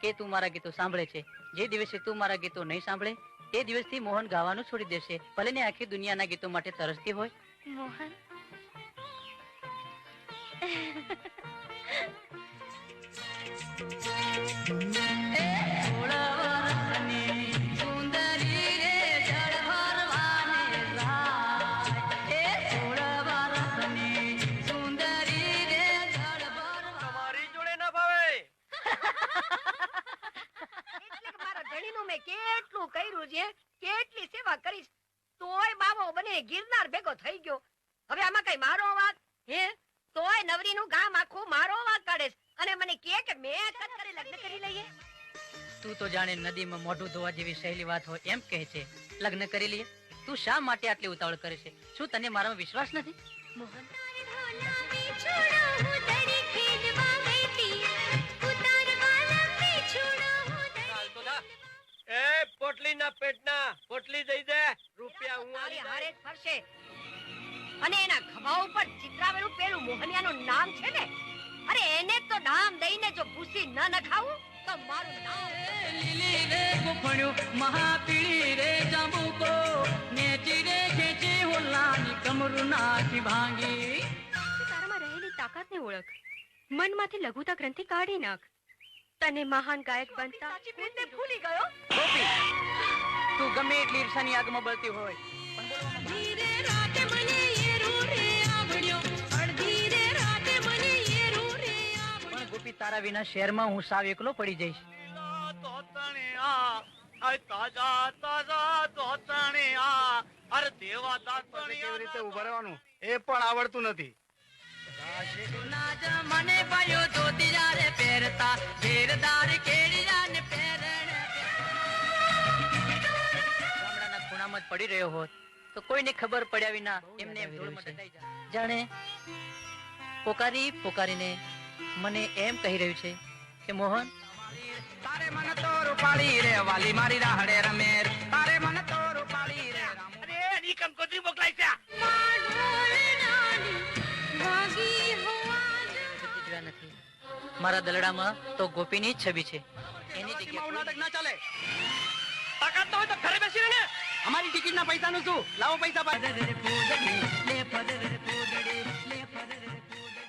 કે તું મારા ગીતો સાંભળે છે. જે દિવસે તું મારા ગીતો નહીં સાંભળે તે દિવસથી મોહન ગાવાનું છોડી દેશે, ભલે ને આખી દુનિયાના ગીતો માટે તરસતી હોય. મોહન કેટલું કર્યું છે, કેટલી સેવા કરી, તોય બાવો બને ગિરનાર ભેગો થઈ ગયો. હવે આમાં કઈ મારો વાત હે? તોય નવરીનું ગામ આખું મારો વાત કાઢે અને મને કે મેં કરે લગ્ન કરી લઈએ. તું તો જાણે નદીમાં મોઢું ધોવા જેવી સહેલી વાત હોય એમ કહે છે. લગ્ન કરી લઈએ? તું શા માટે આટલી ઉતાવળ કરે છે? શું તને મારામાં વિશ્વાસ નથી? મોહન પોટલી ના પેટના પોટલી દઈ દે. રૂપિયા હું હારે ફરશે અને એના ખભા ઉપર ચિતરાવેલું પેલું મોહનિયાનું નામ છે ને, અરે એને તો નામ દઈને જો ભૂસી ન નખાવું તો મારું નામ લીલી રે ગુફણ્યું મહાપીળી રે જાંબુકો નેચી રે ખેંચી હોલાની કમરું નાખી ભાંગી. તારામાં રહેલી તાકાતને ઓળખ, મનમાંથી લઘુતા ગ્રંથિ કાઢી નાખ. તને મહાન ગાયક બનતા ભૂલી ગયો. ગોપી, તું ગમે એટલી ઈર્ષાની આગમાં બળતી હોય પણ ગોપી, તારા વિના શહેરમાં હું સાવ એકલો પડી જઈશ. કેવી રીતે ઉભા રહેવાનું એ પણ આવડતું નથી. મને પાયો ધોતિયા રે પહેરતા ઘેરદાર કેડિયા ને પહેરણે. ગામડાના ખૂણામાં જ પડી રહ્યો હોત તો કોઈને ખબર પડ્યા વિના એમને જાણે પોકારી પોકારીને મને એમ કહી રહ્યું છે કે મોહન, તારે મન તો રૂપાળી રે વાલી મારી રાહડે રમેર, તારે મન તો રૂપાળી રે રામ. અરે ની કંકોત્રી મોકલાઈ છે. નથી મારા દલડામાં તો ગોપીની જ છબી છે. એની જગ્યાએ નાટક ના ચાલે. તાકાત તો હોય તો ઘરે બેસી રહે. અમારી ટિકિટ ના પૈસા નું શું? લાવો પૈસા.